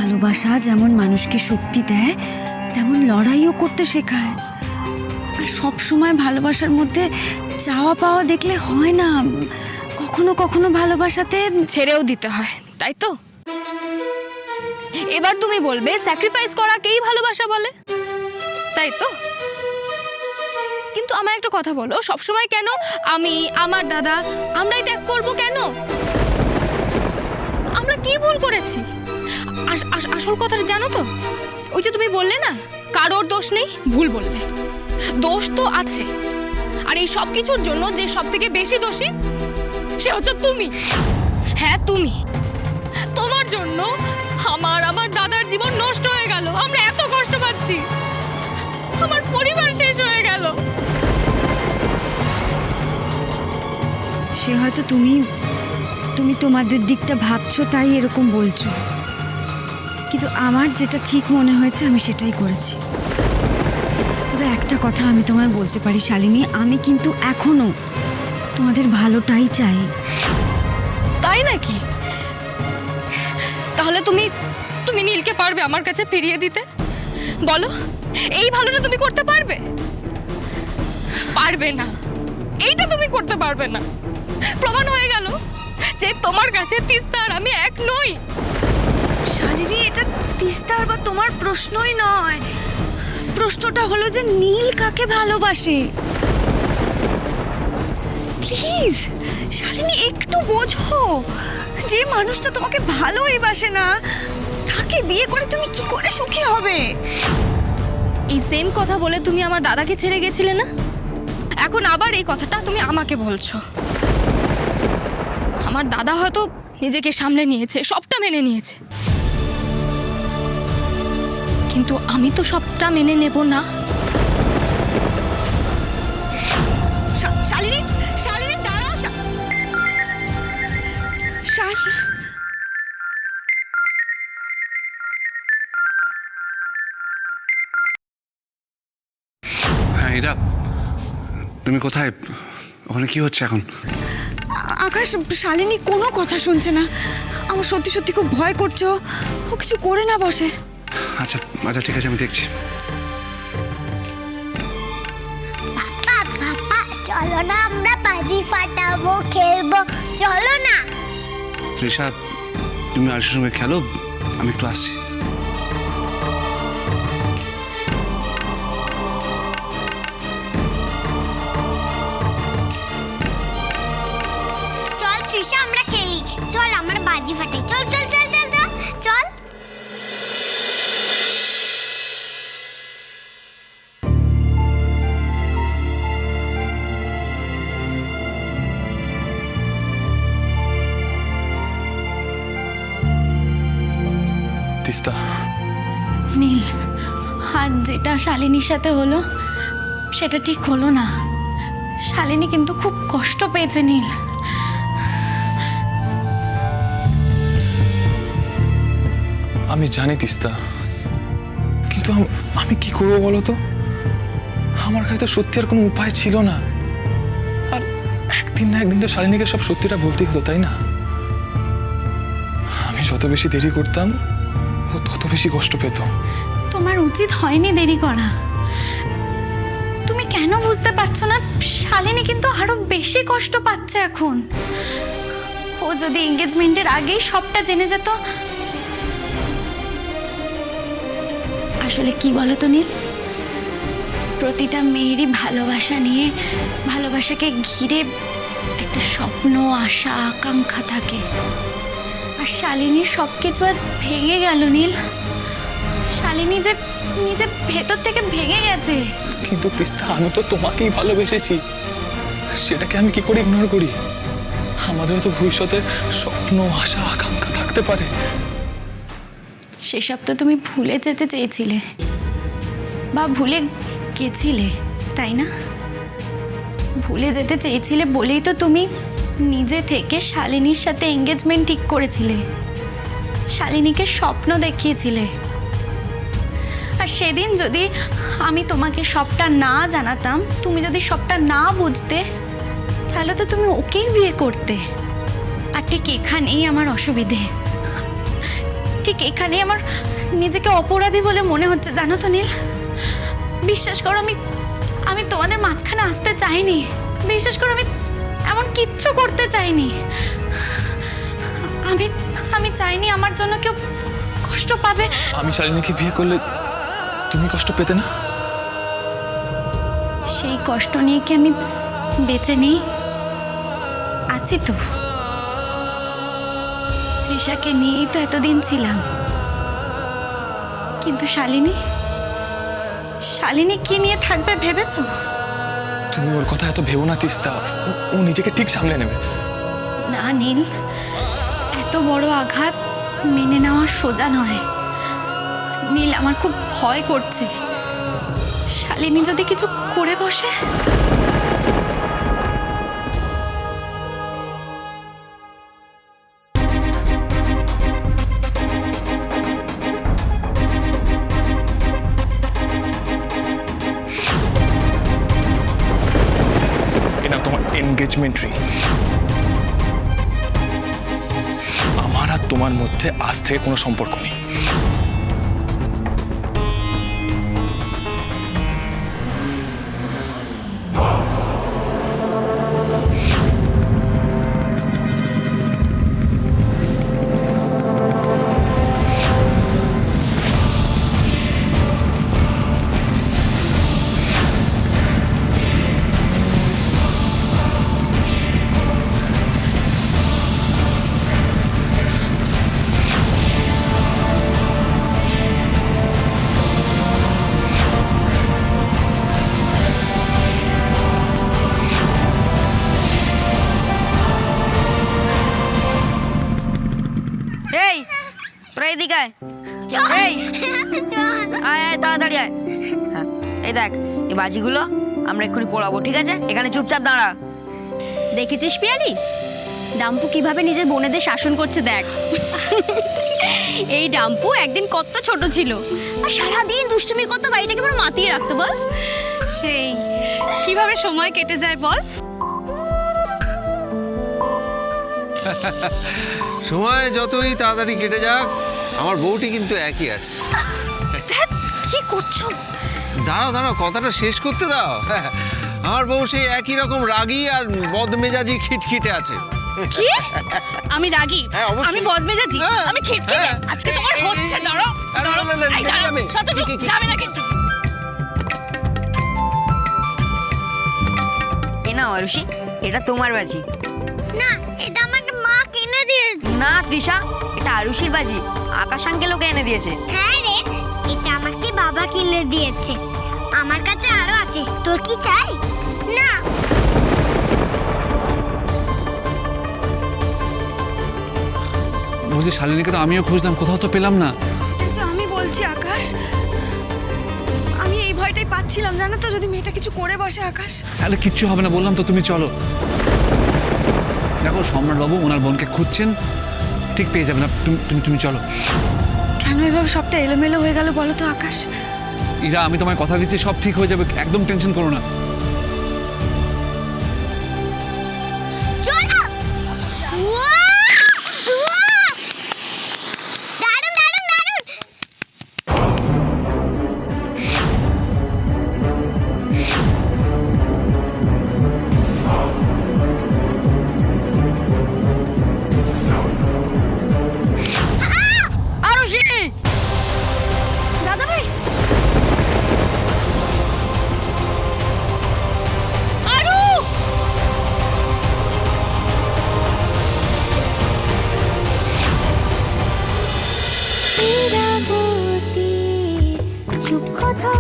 ভালোবাসা যেমন মানুষকে শক্তি দেয়, তেমন লড়াইও করতে শেখায়। আর সব সময় ভালোবাসার মধ্যে চাওয়া পাওয়া দেখলে হয় না, কখনো কখনো ভালোবাসাতে ছেড়েও দিতে হয়, তাই তো? এবার তুমি বলবে স্যাক্রিফাইস করাকেই ভালোবাসা বলে, তাই তো? কিন্তু আমার একটা কথা বলো, সবসময় কেন আমি, আমার দাদা, আমরাই ত্যাগ করবো কেন? আমরা কি ভুল করেছি? আসল কথাটা জানো তো? ওই যে তুমি বললে না, কারোর দোষ নেই, ভুল বললে। দোষ তো আছে, আর এই সব কিছুর জন্য যে সব থেকে বেশি দোষী সে হচ্ছে তুমি। হ্যাঁ তুমি। তোমার জন্য আমার দাদার জীবন নষ্ট হয়ে গেল, আমরা এত কষ্ট পাচ্ছি, আমার পরিবার শেষ হয়ে গেল। সে হয়তো তুমি তোমাদের দিকটা ভাবছো তাই এরকম বলছো, কিন্তু আমার যেটা ঠিক মনে হয়েছে আমি সেটাই করেছি। তবে একটা কথা আমি তোমায় বলতে পারি শালিনী, আমি কিন্তু এখনো তোমাদের ভালোটাই চাই। তাই নাকি? তাহলে তুমি নীলকে পারবে আমার কাছে ফিরিয়ে দিতে? বলো, এই ভালোটা তুমি করতে পারবে? পারবে না, এইটা তুমি করতে পারবে না। প্রমাণ হয়ে গেল যে তোমার কাছে তিস্তা আর আমি এক নই। শালিনী, এটা তিস্তার বা তোমার প্রশ্নই নয়, প্রশ্নটা হলো যে নীল কাকে ভালোবাসে। প্লিজ শালিনী, একটু বোঝো, যে মানুষটা তোমাকে ভালোই বাসে না তাকে বিয়ে করে তুমি কি করে সুখী হবে? এই সেম কথা বলে তুমি আমার দাদাকে ছেড়ে গেছিলে না? এখন আবার এই কথাটা তুমি আমাকে বলছো। আমার দাদা হয়তো নিজেকে সামলে নিয়েছে, সবটা মেনে নিয়েছে, কিন্তু আমি তো সবটা মেনে নেব না। শালিনী, শালিনী দাঁড়াও। হ্যাঁ এরা, তুমি কোথায়? ওখানে কি হচ্ছে এখন? আকাশ, শালিনী কোনো কথা শুনছে না, আমার সত্যি সত্যি খুব ভয় করছে, ও কিছু করে না বসে। আচ্ছা আচ্ছা ঠিক আছে, আমি দেখছি। পাপা চলো না, আমরা বাজি ফাটাবো, খেলবো, চলো না। তৃষা, তুমি আরশের সঙ্গে খেলো, আমি একটু আসছি। চল তৃষা, আমরা খেলি, চল আমরা বাজি ফাটাই, চল চল চল চল চল চল। তিস্তা, নীল, আজ যেটা শালিনীর সাথে হলো সেটা ঠিক হলো না। শালিনী কিন্তু খুব কষ্ট পেয়েছে নীল। আমি জানি তিস্তা, কিন্তু আমি কি করবো বলো তো? আমার কাছে তো সত্যি আর কোনো উপায় ছিল না। আর একদিন না একদিন তো শালিনীকে সব সত্যিটা বলতেই হতো, তাই না? আমি যত বেশি দেরি করতাম ও তত বেশি কষ্ট পেত। তোমার উচিত হয়নি দেরি করা। তুমি কেন বুঝতে পারছো না? শালিনী কিন্তু আরো বেশি কষ্ট পাচ্ছে এখন। ও যদি এঙ্গেজমেন্টের আগেই সবটা জেনে যেত। আসলে কি বলো তো নীল, প্রতিটা মেয়েরই ভালোবাসা নিয়ে, ভালোবাসাকে ঘিরে একটা স্বপ্ন, আশা, আকাঙ্ক্ষা থাকে। আর শালিনীর সবকিছু আজ ভেঙে গেল নীল। শালিনী যে নিজে ভেতর থেকে ভেঙে গেছে। কিন্তু তিস্তা, আমি তো তোমাকেই ভালোবেসেছি, সেটাকে আমি কি করে ইগনোর করি? আমাদেরও তো ভবিষ্যতে স্বপ্ন, আশা, আকাঙ্ক্ষা থাকতে পারে। সেসব তো তুমি ভুলে যেতে চেয়েছিলে বা ভুলে গেছিলে, তাই না? ভুলে যেতে চেয়েছিলে বলেই তো তুমি নিজে থেকে শালিনীর সাথে এঙ্গেজমেন্ট ঠিক করেছিলে, শালিনীকে স্বপ্ন দেখিয়েছিলে। আর সেদিন যদি আমি তোমাকে সবটা না জানাতাম, তুমি যদি সবটা না বুঝতে, তাহলে তো তুমি ওকেই বিয়ে করতে। আর ঠিক এখানেই আমার অসুবিধে। ঠিক এখানেই আমার নিজেকে অপরাধী বলে মনে হচ্ছে, জানো তো নীল। বিশ্বাস করো, আমি তোমাদের মাঝখানে আসতে চাইনি। বিশ্বাস করো, আমি এমন কিচ্ছু করতে চাইনি। আমি চাইনি আমার জন্য কেউ কষ্ট পাবে। আমি শালিনীকে বিয়ে করলে তুমি কষ্ট পেতে না? সেই কষ্ট নিয়ে কি আমি বেঁচে নেই? আছি তো। তৃষাকে নিয়েই তো এতদিন ছিলাম। কিন্তু শালিনী কি নিয়ে থাকবে ভেবেছো? তুমি ওর কথা এত ভেবো না তিস্তা, ও নিজেকে ঠিক সামলে নেবে। না নীল, এত বড় আঘাত মেনে নেওয়া সোজা নয়। নীল, আমার খুব ভয় করছে। শালিনী যদি কিছু করে বসে। এটা তোমার এনগেজমেন্ট রিং। আমার আর তোমার মধ্যে আজ থেকে কোনো সম্পর্ক নেই। এই তোরা এদিকে আয়। এই আয় আয় তাড়াতাড়ি আয়। হ্যাঁ এই দেখ, এই বাজিগুলো আমরা এক্ষুনি পোড়াবো, ঠিক আছে? এখানে চুপচাপ দাঁড়া। দেখেছিস পিয়ালি, ডাম্পু কিভাবে নিজের বোনেদের শাসন করছে দেখ। এই ডাম্পু একদিন কত ছোট ছিল আর সারাদিন দুষ্টুমি করতো, বাড়িটাকে পুরো মাতিয়ে রাখতো বল। সেই কিভাবে সময় কেটে যায় বল। সময় যতই তাড়াতাড়ি কেটে যাক, আমার বউটি কিন্তু একই আছে। কি করছো? দাঁড়াও দাঁড়াও, কথাটা শেষ করতে দাও। আমার বউ সেই একই রকম রাগী আর বদমেজাজি খিটখিটে আছে। কি? আমি রাগী? হ্যাঁ, অবশ্যই। আমি বদমেজাজি? হ্যাঁ। আমি খিটখিটে? হ্যাঁ। আজকে তোমার হচ্ছে, দাঁড়াও আরে, দাঁড়াও। না, না, না, এই দাঁড়াও, যাবে। শতদ্রু, কি? যাবে না কিন্তু। এ নাও আরুষি, এটা তোমার বাজি। না, এটা আমাকে মা কিনে দিয়েছে। না তৃষা, এটা আরুষির বাজি। আকাশ আঙ্কেল ওকে এনে দিয়েছে। হ্যাঁ রে, এটা আমাকে বাবা কিনে দিয়েছে। আমার কাছে আরো আছে, তোর কি চাই? না। বলছি শালিনীকে তো আমিও খুঁজলাম, কোথাও তো পেলাম না। এটাই তো আমি বলছি আকাশ, আমি এই ভয়টাই পাচ্ছিলাম জানো তো, যদি মেয়েটা কিছু করে বসে আকাশ। তাহলে কিচ্ছু হবে না, বললাম তো। তুমি চলো। দেখো সম্রাটবাবু ওনার বোনকে খুঁজছেন, ঠিক পেয়ে যাবেন। তুমি চলো। কেন এভাবে সবটা এলোমেলো হয়ে গেল বলো তো আকাশ? ইরা, আমি তোমায় কথা দিচ্ছি, সব ঠিক হয়ে যাবে, একদম টেনশন করো না। চলো। ওয়া! ওয়া! দারুণ, দারুণ, দারুণ। আরুষি! দাদা ভাই, আরু! চুপ কথা